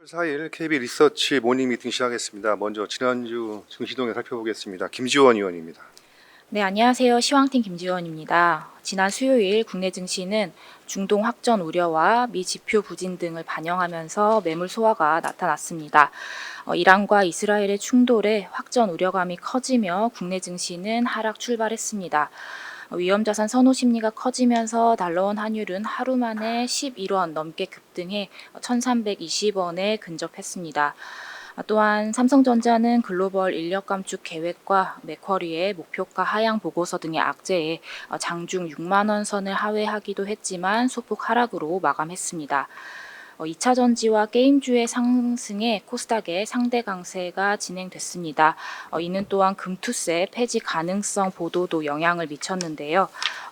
4일 KB 리서치 모닝 미팅 시작하겠습니다. 먼저 지난주 증시동에 살펴보겠습니다. 김지원 의원입니다. 네, 안녕하세요. 시황팀 김지원입니다. 지난 수요일 국내 증시는 중동 확전 우려와 미 지표 부진 등을 반영하면서 매물 소화가 나타났습니다. 이란과 이스라엘의 충돌에 확전 우려감이 커지며 국내 증시는 하락 출발했습니다. 위험자산 선호 심리가 커지면서 달러원 환율은 하루 만에 11원 넘게 급등해 1,320원에 근접했습니다. 또한 삼성전자는 글로벌 인력 감축 계획과 맥쿼리의 목표가 하향 보고서 등의 악재에 장중 6만 원 선을 하회하기도 했지만 소폭 하락으로 마감했습니다. 2차 전지와 게임주의 상승에 코스닥의 상대 강세가 진행됐습니다. 이는 또한 금투세 폐지 가능성 보도도 영향을 미쳤는데요.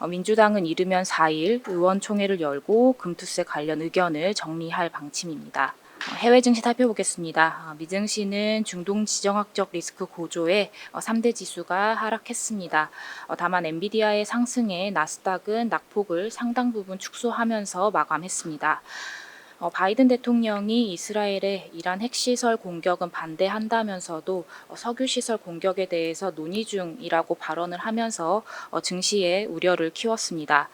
민주당은 이르면 4일 의원총회를 열고 금투세 관련 의견을 정리할 방침입니다. 해외 증시 살펴보겠습니다. 미증시는 중동 지정학적 리스크 고조에 3대 지수가 하락했습니다. 다만 엔비디아의 상승에 나스닥은 낙폭을 상당 부분 축소하면서 마감했습니다. 바이든 대통령이 이스라엘의 이란 핵시설 공격은 반대한다면서도 석유시설 공격에 대해서 논의 중이라고 발언을 하면서 증시에 우려를 키웠습니다.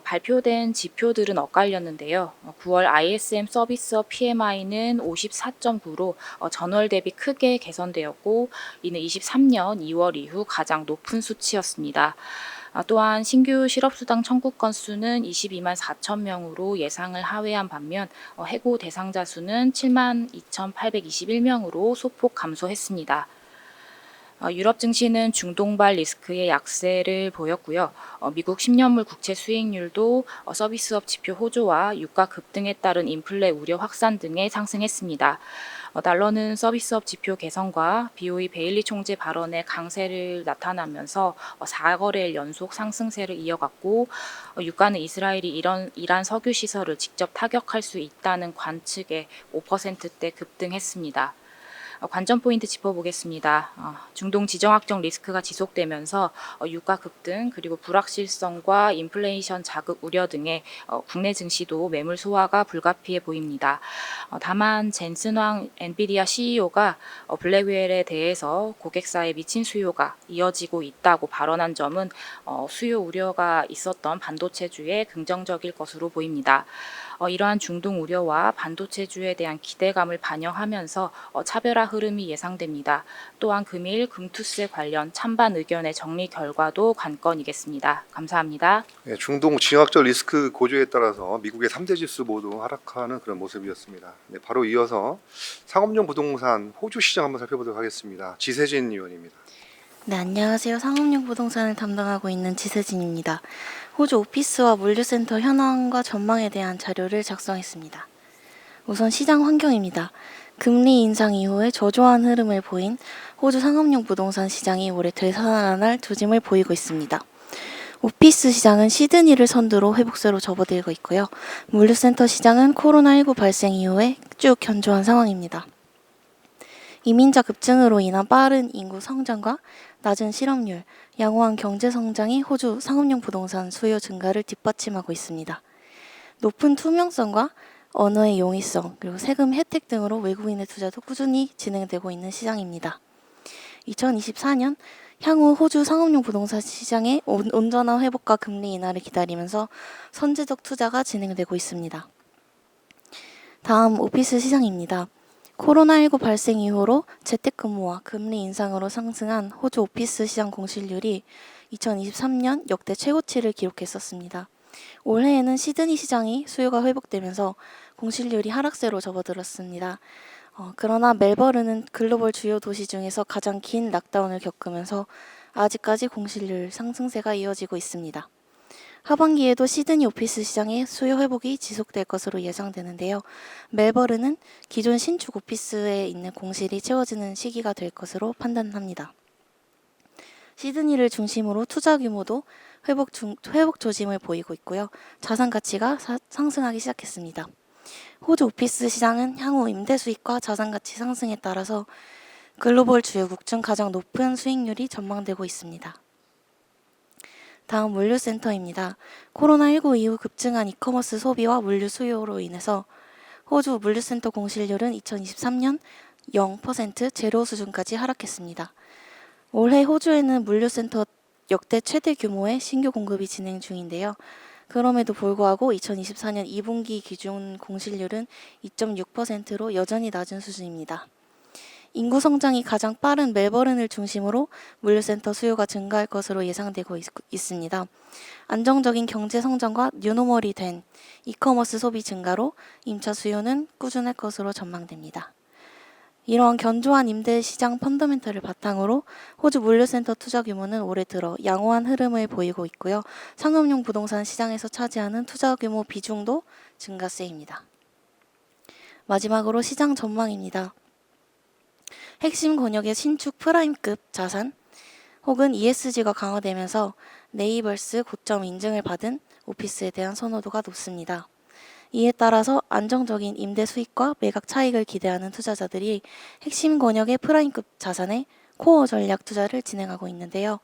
발표된 지표들은 엇갈렸는데요. 9월 ISM 서비스업 PMI는 54.9로 전월 대비 크게 개선되었고 이는 23년 2월 이후 가장 높은 수치였습니다. 또한 신규 실업수당 청구 건수는 22만 4천 명으로 예상을 하회한 반면 해고 대상자 수는 7만 2,821명으로 소폭 감소했습니다. 유럽 증시는 중동발 리스크의 약세를 보였고요. 미국 10년물 국채 수익률도 서비스업 지표 호조와 유가 급등에 따른 인플레 우려 확산 등에 상승했습니다. 달러는 서비스업 지표 개선과 BOE 베일리 총재 발언의 강세를 나타나면서 4거래일 연속 상승세를 이어갔고 유가는 이스라엘이 이란 석유 시설을 직접 타격할 수 있다는 관측에 5%대 급등했습니다. 관전 포인트 짚어보겠습니다. 중동 지정학적 리스크가 지속되면서 유가 급등 그리고 불확실성과 인플레이션 자극 우려 등의 국내 증시도 매물 소화가 불가피해 보입니다. 다만 젠슨 황 엔비디아 CEO가 블랙웰에 대해서 고객사에 미친 수요가 이어지고 있다고 발언한 점은 수요 우려가 있었던 반도체주에 긍정적일 것으로 보입니다. 이러한 중동 우려와 반도체주에 대한 기대감을 반영하면서 차별화 흐름이 예상됩니다. 또한 금일 금투세 관련 찬반 의견의 정리 결과도 관건이겠습니다. 감사합니다. 네, 중동 지정학적 리스크 고조에 따라서 미국의 3대 지수 모두 하락하는 그런 모습이었습니다. 네, 바로 이어서 상업용 부동산 호주 시장 한번 살펴보도록 하겠습니다. 지세진 의원입니다. 네, 안녕하세요. 상업용 부동산을 담당하고 있는 지세진입니다. 호주 오피스와 물류센터 현황과 전망에 대한 자료를 작성했습니다. 우선 시장 환경입니다. 금리 인상 이후에 저조한 흐름을 보인 호주 상업용 부동산 시장이 올해 되살아날 조짐을 보이고 있습니다. 오피스 시장은 시드니를 선두로 회복세로 접어들고 있고요. 물류센터 시장은 코로나19 발생 이후에 쭉 견조한 상황입니다. 이민자 급증으로 인한 빠른 인구 성장과 낮은 실업률, 양호한 경제 성장이 호주 상업용 부동산 수요 증가를 뒷받침하고 있습니다. 높은 투명성과 언어의 용이성, 그리고 세금 혜택 등으로 외국인의 투자도 꾸준히 진행되고 있는 시장입니다. 2024년 향후 호주 상업용 부동산 시장의 온전한 회복과 금리 인하를 기다리면서 선제적 투자가 진행되고 있습니다. 다음 오피스 시장입니다. 코로나19 발생 이후로 재택근무와 금리 인상으로 상승한 호주 오피스 시장 공실률이 2023년 역대 최고치를 기록했었습니다. 올해에는 시드니 시장이 수요가 회복되면서 공실률이 하락세로 접어들었습니다. 그러나 멜버른은 글로벌 주요 도시 중에서 가장 긴 락다운을 겪으면서 아직까지 공실률 상승세가 이어지고 있습니다. 하반기에도 시드니 오피스 시장의 수요 회복이 지속될 것으로 예상되는데요. 멜버른은 기존 신축 오피스에 있는 공실이 채워지는 시기가 될 것으로 판단합니다. 시드니를 중심으로 투자 규모도 회복 조짐을 보이고 있고요. 자산 가치가 상승하기 시작했습니다. 호주 오피스 시장은 향후 임대 수익과 자산 가치 상승에 따라서 글로벌 주요국 중 가장 높은 수익률이 전망되고 있습니다. 다음 물류센터입니다. 코로나19 이후 급증한 이커머스 소비와 물류 수요로 인해서 호주 물류센터 공실률은 2023년 0% 제로 수준까지 하락했습니다. 올해 호주에는 물류센터 역대 최대 규모의 신규 공급이 진행 중인데요. 그럼에도 불구하고 2024년 2분기 기준 공실률은 2.6%로 여전히 낮은 수준입니다. 인구 성장이 가장 빠른 멜버른을 중심으로 물류센터 수요가 증가할 것으로 예상되고 있습니다. 안정적인 경제 성장과 뉴노멀이 된 이커머스 소비 증가로 임차 수요는 꾸준할 것으로 전망됩니다. 이러한 견조한 임대 시장 펀더멘털을 바탕으로 호주 물류센터 투자 규모는 올해 들어 양호한 흐름을 보이고 있고요. 상업용 부동산 시장에서 차지하는 투자 규모 비중도 증가세입니다. 마지막으로 시장 전망입니다. 핵심 권역의 신축 프라임급 자산 혹은 ESG가 강화되면서 네이버스 고점 인증을 받은 오피스에 대한 선호도가 높습니다. 이에 따라서 안정적인 임대 수익과 매각 차익을 기대하는 투자자들이 핵심 권역의 프라임급 자산에 코어 전략 투자를 진행하고 있는데요.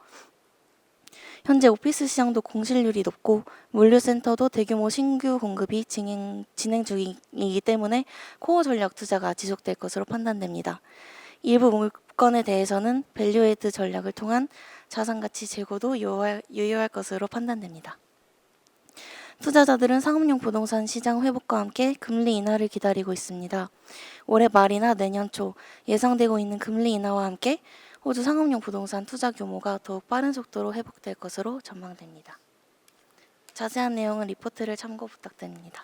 현재 오피스 시장도 공실률이 높고 물류센터도 대규모 신규 공급이 진행 중이기 때문에 코어 전략 투자가 지속될 것으로 판단됩니다. 일부 물건에 대해서는 밸류에이드 전략을 통한 자산 가치 제고도 유효할 것으로 판단됩니다. 투자자들은 상업용 부동산 시장 회복과 함께 금리 인하를 기다리고 있습니다. 올해 말이나 내년 초 예상되고 있는 금리 인하와 함께 호주 상업용 부동산 투자 규모가 더욱 빠른 속도로 회복될 것으로 전망됩니다. 자세한 내용은 리포트를 참고 부탁드립니다.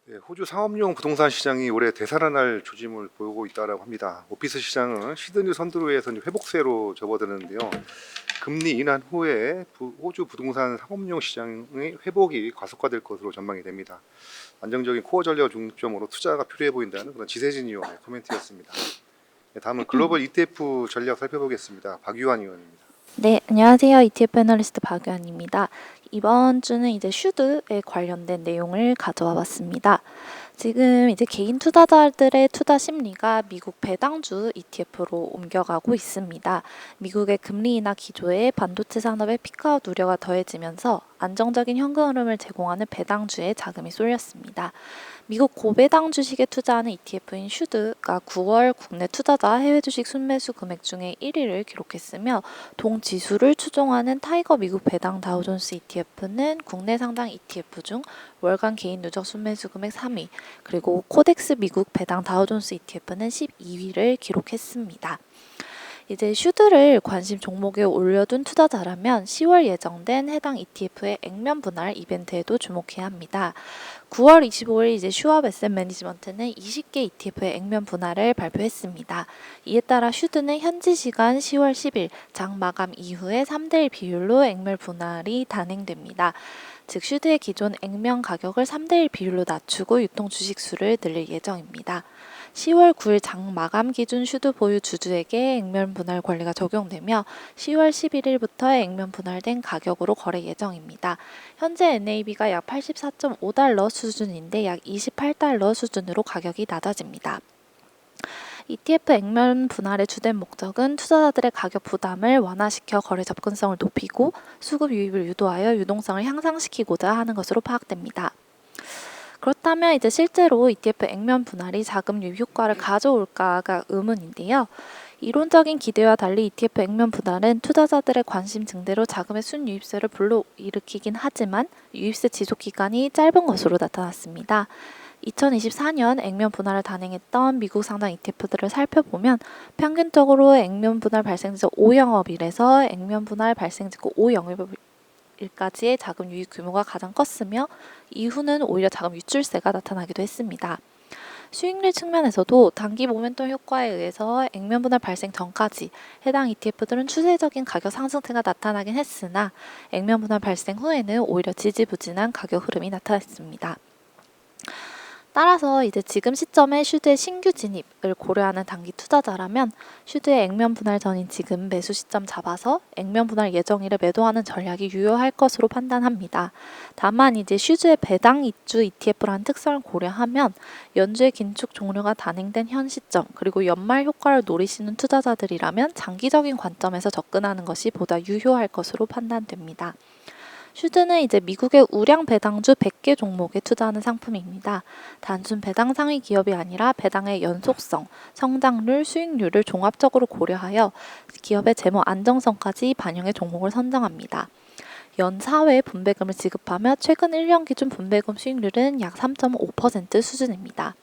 네, 호주 상업용 부동산 시장이 올해 되살아날 조짐을 보이고 있다고 합니다. 오피스 시장은 시드니 선두로에서 회복세로 접어드는데요. 금리 인하 후에 호주 부동산 상업용 시장의 회복이 가속화될 것으로 전망이 됩니다. 안정적인 코어 전략 중점으로 투자가 필요해 보인다는 그런 지세진 의원의 코멘트였습니다. 네, 다음은 글로벌 ETF 전략 살펴보겠습니다. 박유한 의원입니다. 네, 안녕하세요. ETF 애널리스트 박유한입니다. 이번 주는 이제 슈드에 관련된 내용을 가져와 봤습니다. 지금 이제 개인 투자자들의 투자 심리가 미국 배당주 ETF로 옮겨가고 있습니다. 미국의 금리 인하 기조에 반도체 산업의 피크아웃 우려가 더해지면서 안정적인 현금 흐름을 제공하는 배당주에 자금이 쏠렸습니다. 미국 고배당 주식에 투자하는 ETF인 슈드가 9월 국내 투자자 해외 주식 순매수 금액 중에 1위를 기록했으며 동지수를 추종하는 타이거 미국 배당 다우존스 ETF는 국내 상장 ETF 중 월간 개인 누적 순매수 금액 3위, 그리고 코덱스 미국 배당 다우존스 ETF는 12위를 기록했습니다. 이제 슈드를 관심 종목에 올려둔 투자자라면 10월 예정된 해당 ETF의 액면 분할 이벤트에도 주목해야 합니다. 9월 25일 이제 슈왑 에셋 매니지먼트는 20개 ETF의 액면 분할을 발표했습니다. 이에 따라 슈드는 현지 시간 10월 10일 장 마감 이후에 3대1 비율로 액면 분할이 단행됩니다. 즉 슈드의 기존 액면 가격을 3대1 비율로 낮추고 유통 주식 수를 늘릴 예정입니다. 10월 9일 장 마감 기준 슈드 보유 주주에게 액면 분할 권리가 적용되며 10월 11일부터 액면 분할된 가격으로 거래 예정입니다. 현재 NAB가 약 84.5달러 수준인데 약 28달러 수준으로 가격이 낮아집니다. ETF 액면 분할의 주된 목적은 투자자들의 가격 부담을 완화시켜 거래 접근성을 높이고 수급 유입을 유도하여 유동성을 향상시키고자 하는 것으로 파악됩니다. 그렇다면 이제 실제로 ETF 액면 분할이 자금 유입 효과를 가져올까가 의문인데요. 이론적인 기대와 달리 ETF 액면 분할은 투자자들의 관심 증대로 자금의 순유입세를 불러일으키긴 하지만 유입세 지속 기간이 짧은 것으로 나타났습니다. 2024년 액면 분할을 단행했던 미국 상장 ETF들을 살펴보면 평균적으로 액면 분할 발생지점 5영업일에서 액면 분할 발생지점 5영업일까지의 자금 유입 규모가 가장 컸으며 이후는 오히려 자금 유출세가 나타나기도 했습니다. 수익률 측면에서도 단기 모멘텀 효과에 의해서 액면 분할 발생 전까지 해당 ETF들은 추세적인 가격 상승세가 나타나긴 했으나 액면 분할 발생 후에는 오히려 지지부진한 가격 흐름이 나타났습니다. 따라서 이제 지금 시점에 슈드의 신규 진입을 고려하는 단기 투자자라면 슈드의 액면 분할 전인 지금 매수 시점 잡아서 액면 분할 예정일에 매도하는 전략이 유효할 것으로 판단합니다. 다만 이제 슈드의 배당 입주 ETF라는 특성을 고려하면 연주의 긴축 종료가 단행된 현 시점 그리고 연말 효과를 노리시는 투자자들이라면 장기적인 관점에서 접근하는 것이 보다 유효할 것으로 판단됩니다. 슈드는 이제 미국의 우량 배당주 100개 종목에 투자하는 상품입니다. 단순 배당 상위 기업이 아니라 배당의 연속성, 성장률, 수익률을 종합적으로 고려하여 기업의 재무 안정성까지 반영해 종목을 선정합니다. 연 4회 분배금을 지급하며 최근 1년 기준 분배금 수익률은 약 3.5% 수준입니다.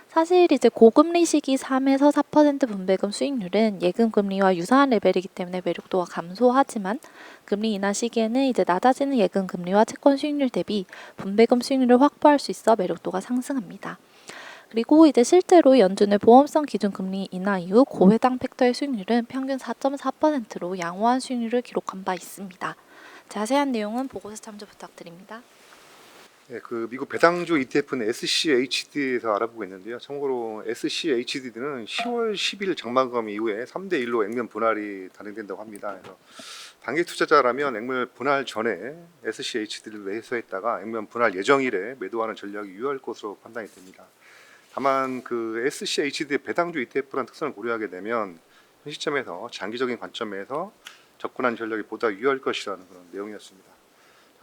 사실 이제 고금리 시기 3에서 4% 분배금 수익률은 예금 금리와 유사한 레벨이기 때문에 매력도가 감소하지만 금리 인하 시기에는 이제 낮아지는 예금 금리와 채권 수익률 대비 분배금 수익률을 확보할 수 있어 매력도가 상승합니다. 그리고 이제 실제로 연준의 보험성 기준 금리 인하 이후 고해당 팩터의 수익률은 평균 4.4%로 양호한 수익률을 기록한 바 있습니다. 자세한 내용은 보고서 참조 부탁드립니다. 네, 그 미국 배당주 ETF는 SCHD에서 알아보고 있는데요. 참고로 SCHD는 10월 10일 장마감 이후에 3대 1로 액면 분할이 단행된다고 합니다. 그래서 단기 투자자라면 액면 분할 전에 SCHD를 매수했다가 액면 분할 예정일에 매도하는 전략이 유효할 것으로 판단이 됩니다. 다만 그 SCHD 배당주 ETF라는 특성을 고려하게 되면 현 시점에서 장기적인 관점에서 접근한 전략이 보다 유효할 것이라는 그런 내용이었습니다.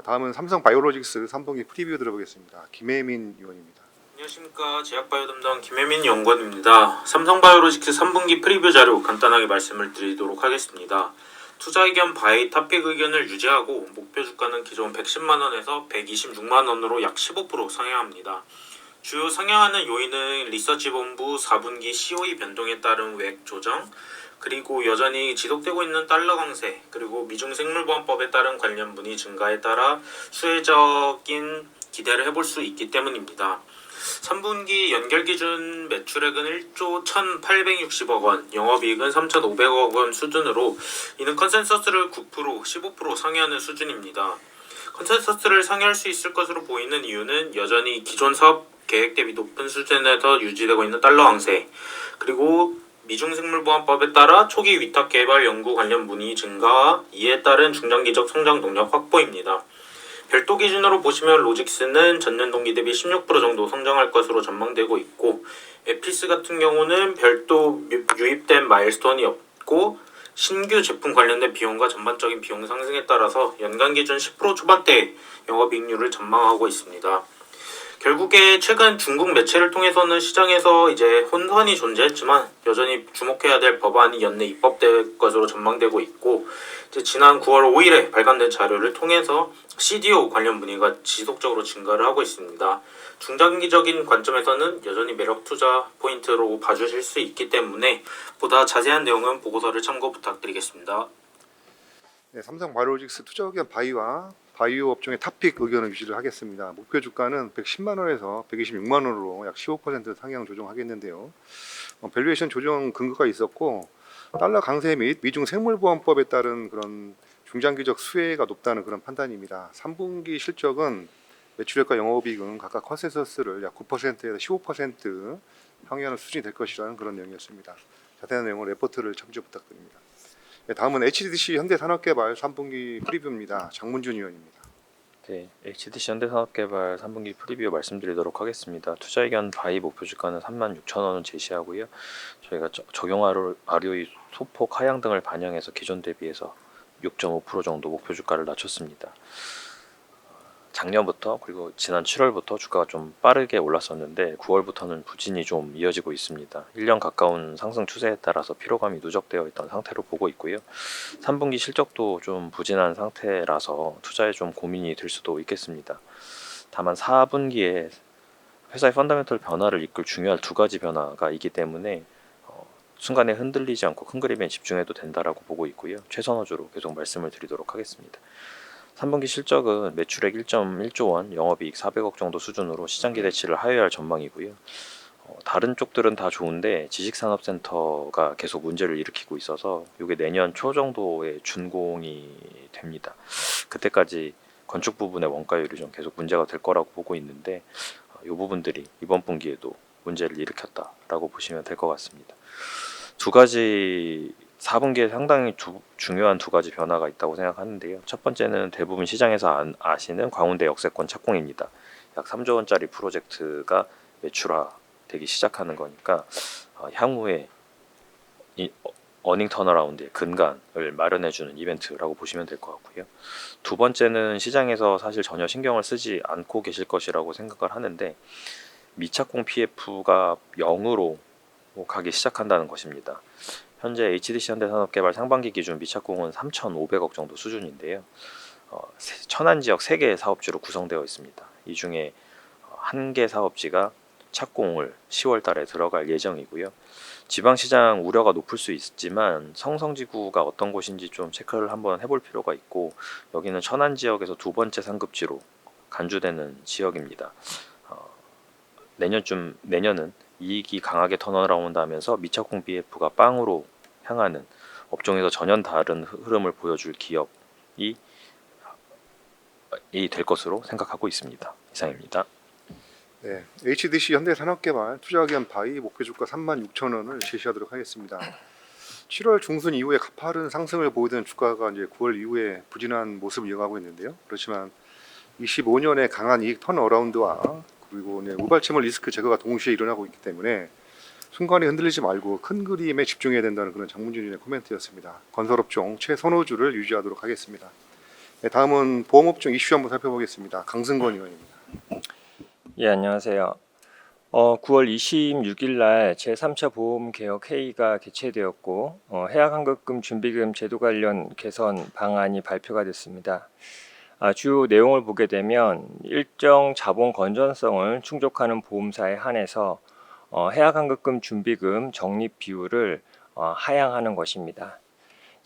다음은 삼성바이오로직스 3분기 프리뷰 들어보겠습니다. 김혜민 의원입니다. 안녕하십니까. 제약바이오 담당 김혜민 연구원입니다. 삼성바이오로직스 3분기 프리뷰 자료 간단하게 말씀을 드리도록 하겠습니다. 투자 의견 바이 탑픽 의견을 유지하고 목표 주가는 기존 110만원에서 126만원으로 약 15% 상향합니다. 주요 상향하는 요인은 리서치본부 4분기 COE 변동에 따른 외액 조정, 그리고 여전히 지속되고 있는 달러 강세, 그리고 미중생물보험법에 따른 관련 문의 증가에 따라 수혜적인 기대를 해볼 수 있기 때문입니다. 3분기 연결기준 매출액은 1조 1,860억 원, 영업이익은 3,500억 원 수준으로 이는 컨센서스를 9%, 15% 상회하는 수준입니다. 컨센서스를 상회할 수 있을 것으로 보이는 이유는 여전히 기존 사업 계획 대비 높은 수준에서 유지되고 있는 달러 강세, 그리고 미중생물보험법에 따라 초기 위탁 개발 연구 관련 문의 증가와 이에 따른 중장기적 성장 동력 확보입니다. 별도 기준으로 보시면 로직스는 전년 동기 대비 16% 정도 성장할 것으로 전망되고 있고, 에피스 같은 경우는 별도 유입된 마일스톤이 없고 신규 제품 관련된 비용과 전반적인 비용 상승에 따라서 연간 기준 10% 초반대 영업이익률을 전망하고 있습니다. 결국에 최근 중국 매체를 통해서는 시장에서 이제 혼선이 존재했지만 여전히 주목해야 될 법안이 연내 입법될 것으로 전망되고 있고, 이제 지난 9월 5일에 발간된 자료를 통해서 CDO 관련 문의가 지속적으로 증가를 하고 있습니다. 중장기적인 관점에서는 여전히 매력 투자 포인트로 봐주실 수 있기 때문에 보다 자세한 내용은 보고서를 참고 부탁드리겠습니다. 네, 삼성바이오로직스 투자 의견 바이와 바이오 업종의 탑픽 의견을 유지를 하겠습니다. 목표 주가는 110만 원에서 126만 원으로 약 15% 상향 조정하겠는데요. 밸류에이션 조정 근거가 있었고 달러 강세 및 미중 생물보험법에 따른 그런 중장기적 수혜가 높다는 그런 판단입니다. 3분기 실적은 매출액과 영업이익은 각각 컨센서스를 약 9%에서 15% 상회하는 수준이 될 것이라는 그런 내용이었습니다. 자세한 내용은 레포트를 참조 부탁드립니다. 네, 다음은 HDC 현대산업개발 3분기 프리뷰입니다. 장문준 의원입니다. 네, HDC 현대산업개발 3분기 프리뷰 말씀드리도록 하겠습니다. 투자 의견 바이 목표 주가는 36,000원을 제시하고요. 저희가 적용 ROE 소폭 하향 등을 반영해서 기존 대비해서 6.5% 정도 목표 주가를 낮췄습니다. 작년부터 그리고 지난 7월부터 주가가 좀 빠르게 올랐었는데 9월부터는 부진이 좀 이어지고 있습니다. 1년 가까운 상승 추세에 따라서 피로감이 누적되어 있던 상태로 보고 있고요. 3분기 실적도 좀 부진한 상태라서 투자에 좀 고민이 될 수도 있겠습니다. 다만 4분기에 회사의 펀더멘털 변화를 이끌 중요한 두 가지 변화가 있기 때문에 순간에 흔들리지 않고 큰 그림에 집중해도 된다라고 보고 있고요. 최선호주로 계속 말씀을 드리도록 하겠습니다. 3분기 실적은 매출액 1.1조 원, 영업이익 400억 정도 수준으로 시장 기대치를 하회할 전망이고요. 다른 쪽들은 다 좋은데 지식산업센터가 계속 문제를 일으키고 있어서 이게 내년 초 정도에 준공이 됩니다. 그때까지 건축 부분의 원가율이 좀 계속 문제가 될 거라고 보고 있는데 이 부분들이 이번 분기에도 문제를 일으켰다라고 보시면 될 것 같습니다. 두 가지 4분기에 상당히 중요한 두 가지 변화가 있다고 생각하는데요. 첫 번째는 대부분 시장에서 아시는 광운대 역세권 착공입니다. 약 3조 원짜리 프로젝트가 매출화되기 시작하는 거니까 향후에 어닝 턴어라운드의 근간을 마련해주는 이벤트라고 보시면 될 것 같고요. 두 번째는 시장에서 사실 전혀 신경을 쓰지 않고 계실 것이라고 생각을 하는데 미착공 PF가 0으로 가기 시작한다는 것입니다. 현재 HDC 현대산업개발 상반기 기준 미착공은 3,500억 정도 수준인데요. 천안 지역 3개의 사업지로 구성되어 있습니다. 이 중에 1개 사업지가 착공을 10월 달에 들어갈 예정이고요. 지방시장 우려가 높을 수 있지만 성성지구가 어떤 곳인지 좀 체크를 한번 해볼 필요가 있고 여기는 천안 지역에서 두 번째 상급지로 간주되는 지역입니다. 내년은 이익이 강하게 턴어라운드 하면서 미착공 BF가 빵으로 향하는 업종에서 전혀 다른 흐름을 보여줄 기업이 될 것으로 생각하고 있습니다. 이상입니다. 네, HDC 현대산업개발 투자기관 바이 목표주가 36,000원을 제시하도록 하겠습니다. 7월 중순 이후에 가파른 상승을 보이던 주가가 이제 9월 이후에 부진한 모습을 이어가고 있는데요. 그렇지만 25년의 강한 이익 턴어라운드와 그리고 우발채물 리스크 제거가 동시에 일어나고 있기 때문에 순간에 흔들리지 말고 큰 그림에 집중해야 된다는 그런 장문준의 코멘트였습니다. 건설업종 최선호주를 유지하도록 하겠습니다. 네, 다음은 보험업종 이슈 한번 살펴보겠습니다. 강승건 의원입니다. 예, 안녕하세요. 9월 26일 날 제3차 보험개혁 회의가 개최되었고 해약환급금 준비금 제도 관련 개선 방안이 발표가 됐습니다. 주요 내용을 보게 되면 일정 자본 건전성을 충족하는 보험사에 한해서 해약환급금 준비금 적립 비율을 하향하는 것입니다.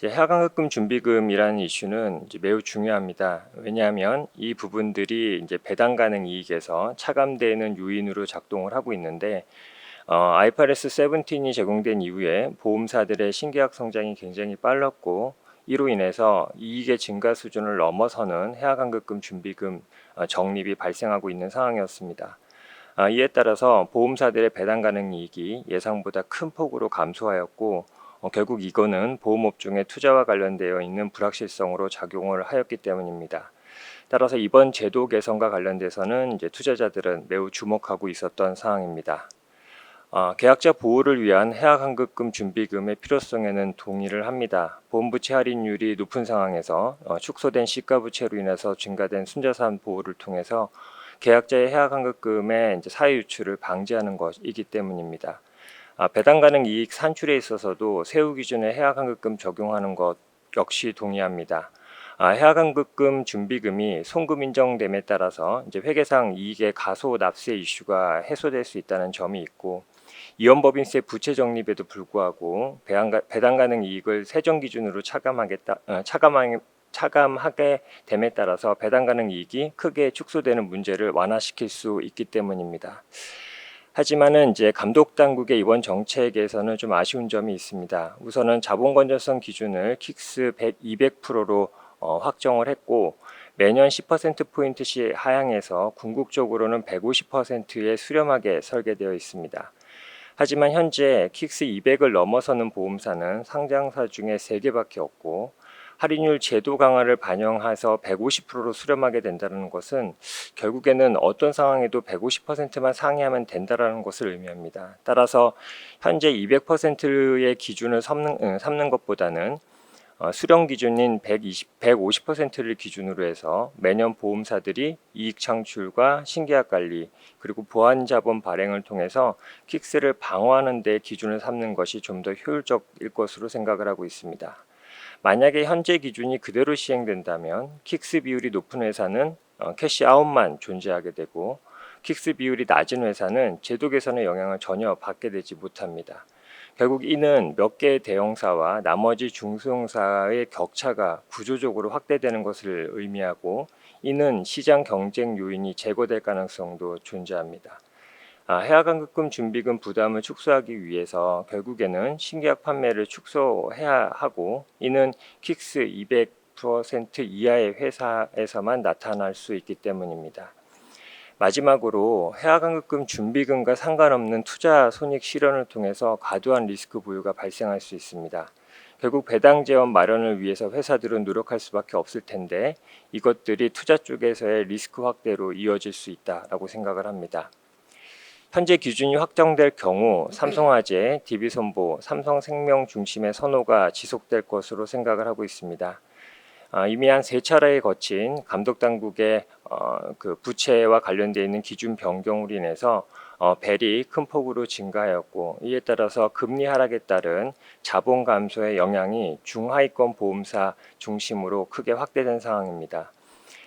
해약환급금 준비금이라는 이슈는 매우 중요합니다. 왜냐하면 이 부분들이 이제 배당 가능 이익에서 차감되는 요인으로 작동을 하고 있는데 IFRS 17이 적용된 이후에 보험사들의 신계약 성장이 굉장히 빨랐고 이로 인해서 이익의 증가 수준을 넘어서는 해약환급금 준비금 적립이 발생하고 있는 상황이었습니다. 이에 따라서 보험사들의 배당 가능 이익이 예상보다 큰 폭으로 감소하였고 결국 이거는 보험업종의 투자와 관련되어 있는 불확실성으로 작용을 하였기 때문입니다. 따라서 이번 제도 개선과 관련돼서는 이제 투자자들은 매우 주목하고 있었던 상황입니다. 계약자 보호를 위한 해약환급금 준비금의 필요성에는 동의를 합니다. 보험부채 할인율이 높은 상황에서 축소된 시가부채로 인해서 증가된 순자산 보호를 통해서 계약자의 해약환급금의 이제 사유 유출을 방지하는 것이기 때문입니다. 배당 가능 이익 산출에 있어서도 세후 기준의 해약환급금 적용하는 것 역시 동의합니다. 해약환급금 준비금이 송금 인정됨에 따라서 이제 회계상 이익의 가소 납세 이슈가 해소될 수 있다는 점이 있고 이원법인세 부채 적립에도 불구하고 배당 가능 이익을 세정 기준으로 차감하게 됨에 따라서 배당 가능 이익이 크게 축소되는 문제를 완화시킬 수 있기 때문입니다. 하지만은 이제 감독 당국의 이번 정책에서는 좀 아쉬운 점이 있습니다. 우선은 자본 건전성 기준을 킥스 200%로 확정을 했고 매년 10%포인트씩 하향해서 궁극적으로는 150%의 수렴하게 설계되어 있습니다. 하지만 현재 킥스 200을 넘어서는 보험사는 상장사 중에 3개밖에 없고 할인율 제도 강화를 반영해서 150%로 수렴하게 된다는 것은 결국에는 어떤 상황에도 150%만 상회하면 된다는 것을 의미합니다. 따라서 현재 200%의 기준을 삼는 것보다는 수령 기준인 150%를 기준으로 해서 매년 보험사들이 이익 창출과 신계약 관리 그리고 보완 자본 발행을 통해서 킥스를 방어하는 데 기준을 삼는 것이 좀 더 효율적일 것으로 생각을 하고 있습니다. 만약에 현재 기준이 그대로 시행된다면 킥스 비율이 높은 회사는 캐시아웃만 존재하게 되고 킥스 비율이 낮은 회사는 제도 개선의 영향을 전혀 받게 되지 못합니다. 결국 이는 몇 개의 대형사와 나머지 중소형사의 격차가 구조적으로 확대되는 것을 의미하고 이는 시장 경쟁 요인이 제거될 가능성도 존재합니다. 해약환급금 준비금 부담을 축소하기 위해서 결국에는 신계약 판매를 축소해야 하고 이는 킥스 200% 이하의 회사에서만 나타날 수 있기 때문입니다. 마지막으로 해약환급금 준비금과 상관없는 투자 손익 실현을 통해서 과도한 리스크 보유가 발생할 수 있습니다. 결국 배당 재원 마련을 위해서 회사들은 노력할 수밖에 없을 텐데 이것들이 투자 쪽에서의 리스크 확대로 이어질 수 있다라고 생각을 합니다. 현재 기준이 확정될 경우 삼성화재, DB손보, 삼성생명 중심의 선호가 지속될 것으로 생각을 하고 있습니다. 이미 한 3차례에 거친 감독 당국의 그 부채와 관련되어 있는 기준 변경으로 인해서 벨이 큰 폭으로 증가하였고, 이에 따라서 금리 하락에 따른 자본 감소의 영향이 중하위권 보험사 중심으로 크게 확대된 상황입니다.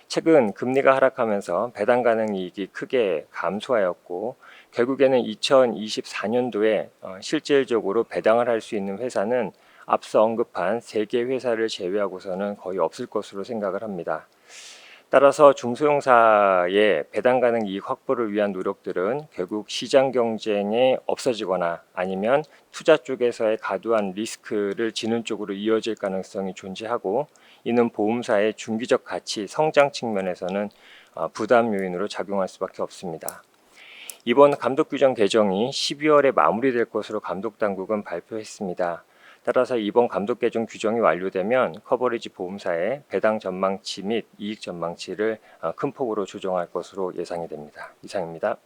최근 금리가 하락하면서 배당 가능 이익이 크게 감소하였고, 결국에는 2024년도에 실질적으로 배당을 할 수 있는 회사는 앞서 언급한 3개 회사를 제외하고서는 거의 없을 것으로 생각을 합니다. 따라서 중소형사의 배당 가능 이익 확보를 위한 노력들은 결국 시장 경쟁에 없어지거나 아니면 투자 쪽에서의 과도한 리스크를 지는 쪽으로 이어질 가능성이 존재하고, 이는 보험사의 중기적 가치 성장 측면에서는 부담 요인으로 작용할 수밖에 없습니다. 이번 감독 규정 개정이 12월에 마무리될 것으로 감독 당국은 발표했습니다. 따라서 이번 감독 개정 규정이 완료되면 커버리지 보험사의 배당 전망치 및 이익 전망치를 큰 폭으로 조정할 것으로 예상이 됩니다. 이상입니다.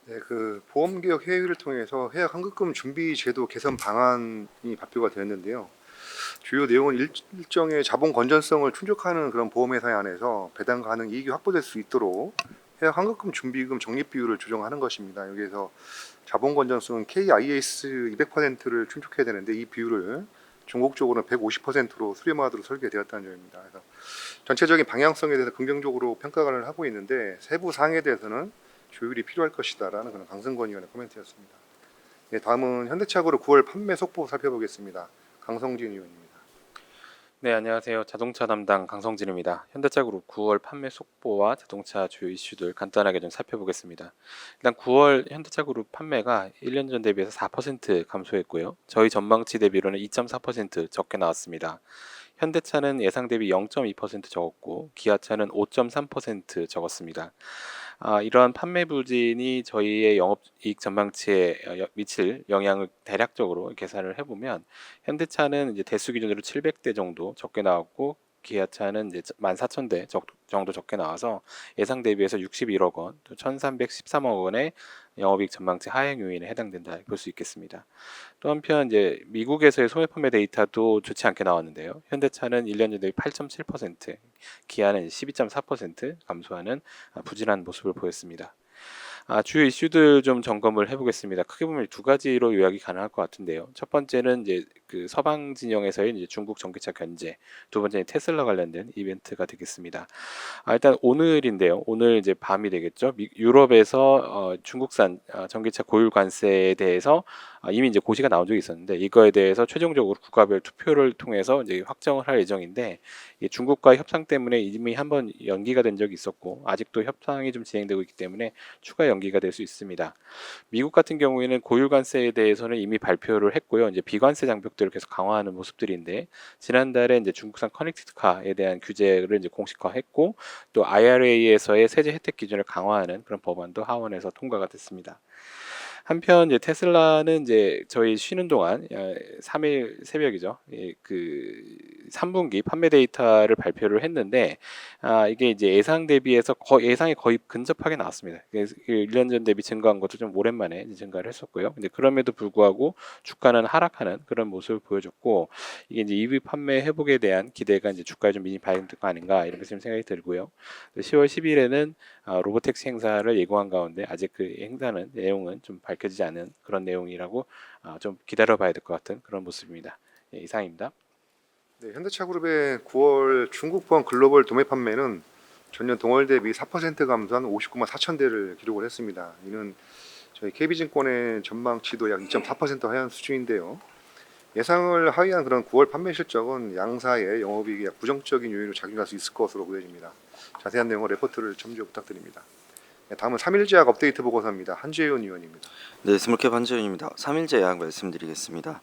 네, 그 보험개혁 회의를 통해서 해약 환급금 준비 제도 개선 방안이 발표가 되었는데요. 주요 내용은 일정의 자본 건전성을 충족하는 그런 보험회사에 한해서 배당 가능 이익이 확보될 수 있도록 해약 환급금 준비금 적립 비율을 조정하는 것입니다. 여기에서 자본 건전성은 KIS 200%를 충족해야 되는데 이 비율을 전국적으로 150%로 수렴하도록 설계되었다는 점입니다. 그래서 전체적인 방향성에 대해서 긍정적으로 평가를 하고 있는데 세부 사항에 대해서는 조율이 필요할 것이다라는 그런 강승권 의원의 코멘트였습니다. 네, 다음은 현대차그룹 9월 판매 속보 살펴보겠습니다. 강성진 의원입니다. 네, 안녕하세요. 자동차 담당 강성진입니다. 현대차그룹 9월 판매 속보와 자동차 주요 이슈들 간단하게 좀 살펴보겠습니다. 일단 9월 현대차그룹 판매가 1년 전 대비해서 4% 감소했고요. 저희 전망치 대비로는 2.4% 적게 나왔습니다. 현대차는 예상 대비 0.2% 적었고 기아차는 5.3% 적었습니다. 이러한 판매 부진이 저희의 영업이익 전망치에 미칠 영향을 대략적으로 계산을 해보면 현대차는 이제 대수 기준으로 700대 정도 적게 나왔고 기아차는 이제 14,000대 정도 적게 나와서 예상 대비해서 61억 원, 또 1,313억 원의 영업이익 전망치 하행 요인에 해당된다 볼 수 있겠습니다. 또 한편 이제 미국에서의 소매 판매 데이터도 좋지 않게 나왔는데요. 현대차는 1년 전 대비 8.7%, 기아는 12.4% 감소하는 부진한 모습을 보였습니다. 주요 이슈들 좀 점검을 해보겠습니다. 크게 보면 두 가지로 요약이 가능할 것 같은데요. 첫 번째는 이제 그 서방 진영에서의 이제 중국 전기차 견제, 두 번째는 테슬라 관련된 이벤트가 되겠습니다. 일단 오늘인데요. 오늘 이제 밤이 되겠죠. 유럽에서 중국산 전기차 고율 관세에 대해서 이미 이제 고시가 나온 적이 있었는데 이거에 대해서 최종적으로 국가별 투표를 통해서 이제 확정을 할 예정인데 중국과 협상 때문에 이미 한번 연기가 된 적이 있었고 아직도 협상이 좀 진행되고 있기 때문에 추가 연기가 될 수 있습니다. 미국 같은 경우에는 고율 관세에 대해서는 이미 발표를 했고요. 이제 비관세 장벽들을 계속 강화하는 모습들인데 지난달에 이제 중국산 커넥티드카에 대한 규제를 이제 공식화했고 또 IRA에서의 세제 혜택 기준을 강화하는 그런 법안도 하원에서 통과가 됐습니다. 한편 이제 테슬라는 이제 저희 쉬는 동안 3일 새벽이죠. 그 3분기 판매 데이터를 발표를 했는데 이게 이제 예상 대비해서 예상이 거의 근접하게 나왔습니다. 그래서 1년 전 대비 증가한 것도 좀 오랜만에 증가를 했었고요. 근데 그럼에도 불구하고 주가는 하락하는 그런 모습을 보여줬고 이게 이제 EV 판매 회복에 대한 기대가 이제 주가에 좀 미니 반영된 거 아닌가 이런 생각이 들고요. 10월 10일에는 로보택시 행사를 예고한 가운데 아직 그 행사는 내용은 좀 밝혀지지 않은 그런 내용이라고 좀 기다려봐야 될 것 같은 그런 모습입니다. 이상입니다. 네, 현대차그룹의 9월 중국권 글로벌 도매 판매는 전년 동월 대비 4% 감소한 59만 4천 대를 기록을 했습니다. 이는 저희 KB증권의 전망치도 약 2.4% 하향 수준인데요. 예상을 하회한 그런 9월 판매 실적은 양사의 영업이익에 약 부정적인 요인으로 작용할 수 있을 것으로 보여집니다. 자세한 내용은 레포트를 참조 부탁드립니다. 네, 다음은 3일제약 업데이트 보고서입니다. 한재윤 의원입니다. 네, 스몰캡 한재윤입니다. 3일제약 말씀드리겠습니다.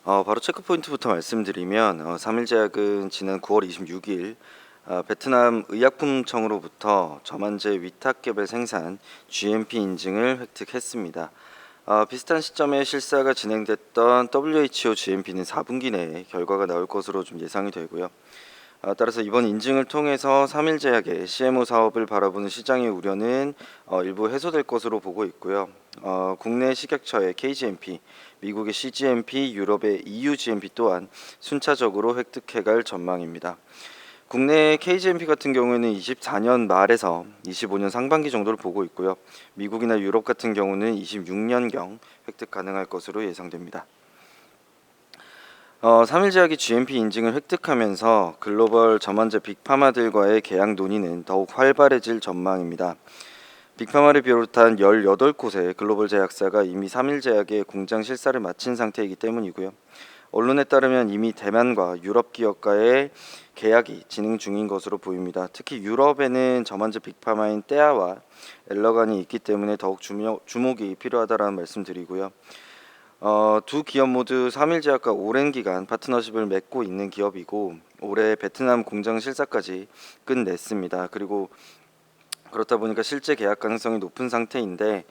바로 체크포인트부터 말씀드리면 3일제약은 지난 9월 26일 베트남 의약품청으로부터 저만제 위탁개별 생산 GMP 인증을 획득했습니다. 비슷한 시점에 실사가 진행됐던 WHO GMP는 4분기 내에 결과가 나올 것으로 좀 예상이 되고요. 따라서 이번 인증을 통해서 삼일제약의 CMO 사업을 바라보는 시장의 우려는 일부 해소될 것으로 보고 있고요. 국내 식약처의 KGMP, 미국의 CGMP, 유럽의 EU GMP 또한 순차적으로 획득해갈 전망입니다. 국내 KGMP 같은 경우에는 24년 말에서 25년 상반기 정도를 보고 있고요. 미국이나 유럽 같은 경우는 26년경 획득 가능할 것으로 예상됩니다. 삼일제약이 GMP 인증을 획득하면서 글로벌 저만제 빅파마들과의 계약 논의는 더욱 활발해질 전망입니다. 빅파마를 비롯한 18곳의 글로벌 제약사가 이미 삼일제약의 공장 실사를 마친 상태이기 때문이고요. 언론에 따르면 이미 대만과 유럽 기업과의 계약이 진행 중인 것으로 보입니다. 특히 유럽에는 저만제 빅파마인 떼아와 엘러간이 있기 때문에 더욱 주목이 필요하다라는 말씀드리고요. 두 기업 모두 삼일제약과 오랜 기간 파트너십을 맺고 있는 기업이고 올해 베트남 공장 실사까지 끝냈습니다. 그리고 그렇다 보니까 실제 계약 가능성이 높은 상태인데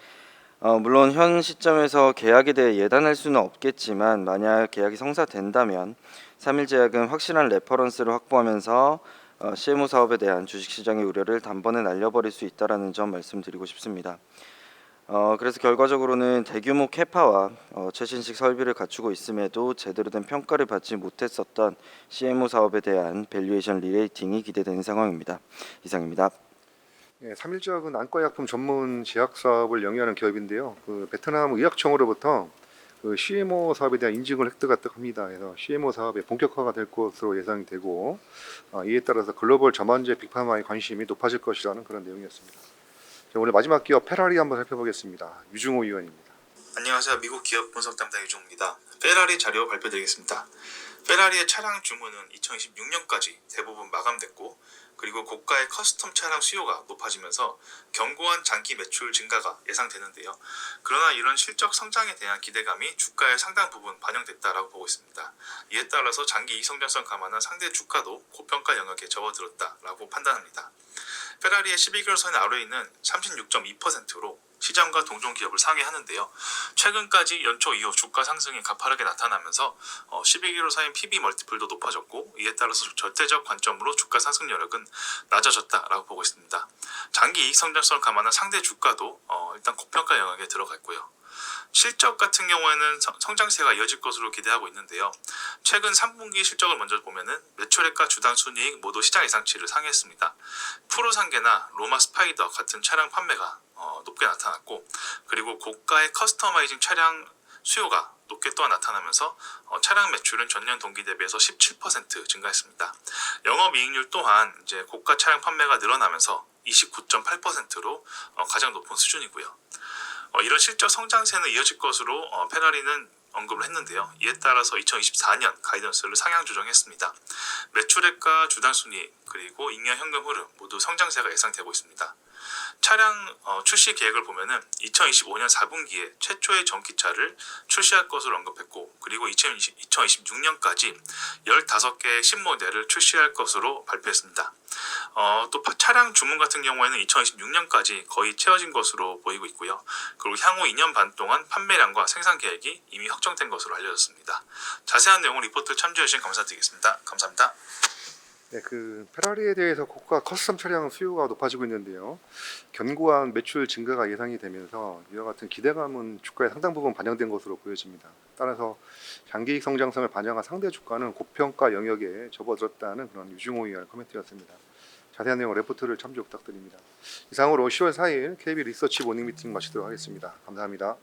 물론 현 시점에서 계약에 대해 예단할 수는 없겠지만 만약 계약이 성사된다면 삼일제약은 확실한 레퍼런스를 확보하면서 CMO 사업에 대한 주식시장의 우려를 단번에 날려버릴 수 있다는 점 말씀드리고 싶습니다. 그래서 결과적으로는 대규모 캐파와 최신식 설비를 갖추고 있음에도 제대로 된 평가를 받지 못했었던 CMO 사업에 대한 밸류에이션 리레이팅이 기대되는 상황입니다. 이상입니다. 예, 삼일제약은 안과약품 전문 제약 사업을 영위하는 기업인데요. 그 베트남 의약청으로부터 그 CMO 사업에 대한 인증을 획득합니다. 그래서 CMO 사업의 본격화가 될 것으로 예상이 되고 이에 따라서 글로벌 저만제 빅파마의 관심이 높아질 것이라는 그런 내용이었습니다. 자, 오늘 마지막 기업 페라리 한번 살펴보겠습니다. 유중호 의원입니다. 안녕하세요. 미국 기업 분석 담당 유중호입니다. 페라리 자료 발표드리겠습니다. 페라리의 차량 주문은 2026년까지 대부분 마감됐고 그리고 고가의 커스텀 차량 수요가 높아지면서 견고한 장기 매출 증가가 예상되는데요. 그러나 이런 실적 성장에 대한 기대감이 주가에 상당 부분 반영됐다라고 보고 있습니다. 이에 따라서 장기 이익 성장성 감안한 상대 주가도 고평가 영역에 접어들었다라고 판단합니다. 페라리의 12개월 선 ROE는 36.2%로 시장과 동종 기업을 상회하는데요. 최근까지 연초 이후 주가 상승이 가파르게 나타나면서 12개월 사이인 PB 멀티플도 높아졌고 이에 따라서 절대적 관점으로 주가 상승 여력은 낮아졌다라고 보고 있습니다. 장기 이익 성장성을 감안한 상대 주가도 일단 고평가 영역에 들어가 있고요. 실적 같은 경우에는 성장세가 이어질 것으로 기대하고 있는데요. 최근 3분기 실적을 먼저 보면은 매출액과 주당 순이익 모두 시장 예상치를 상회했습니다. 프로상계나 로마 스파이더 같은 차량 판매가 높게 나타났고 그리고 고가의 커스터마이징 차량 수요가 높게 또한 나타나면서 차량 매출은 전년 동기 대비해서 17% 증가했습니다. 영업이익률 또한 이제 고가 차량 판매가 늘어나면서 29.8%로 가장 높은 수준이고요. 이런 실적 성장세는 이어질 것으로 페라리는 언급을 했는데요. 이에 따라서 2024년 가이던스를 상향 조정했습니다. 매출액과 주당 순이익 그리고 잉여 현금 흐름 모두 성장세가 예상되고 있습니다. 차량 출시 계획을 보면은 2025년 4분기에 최초의 전기차를 출시할 것으로 언급했고 그리고 2026년까지 15개의 신모델을 출시할 것으로 발표했습니다. 또 차량 주문 같은 경우에는 2026년까지 거의 채워진 것으로 보이고 있고요. 그리고 향후 2년 반 동안 판매량과 생산 계획이 이미 확정된 것으로 알려졌습니다. 자세한 내용은 리포트를 참조해 주신 감사드리겠습니다. 감사합니다. 네, 그 페라리에 대해서 고가 커스텀 차량 수요가 높아지고 있는데요. 견고한 매출 증가가 예상이 되면서 이와 같은 기대감은 주가에 상당 부분 반영된 것으로 보여집니다. 따라서 장기이익 성장성을 반영한 상대 주가는 고평가 영역에 접어들었다는 그런 유중호 의원의 코멘트였습니다. 자세한 내용 레포트를 참조 부탁드립니다. 이상으로 10월 4일 KB 리서치 모닝 미팅 마치도록 하겠습니다. 감사합니다.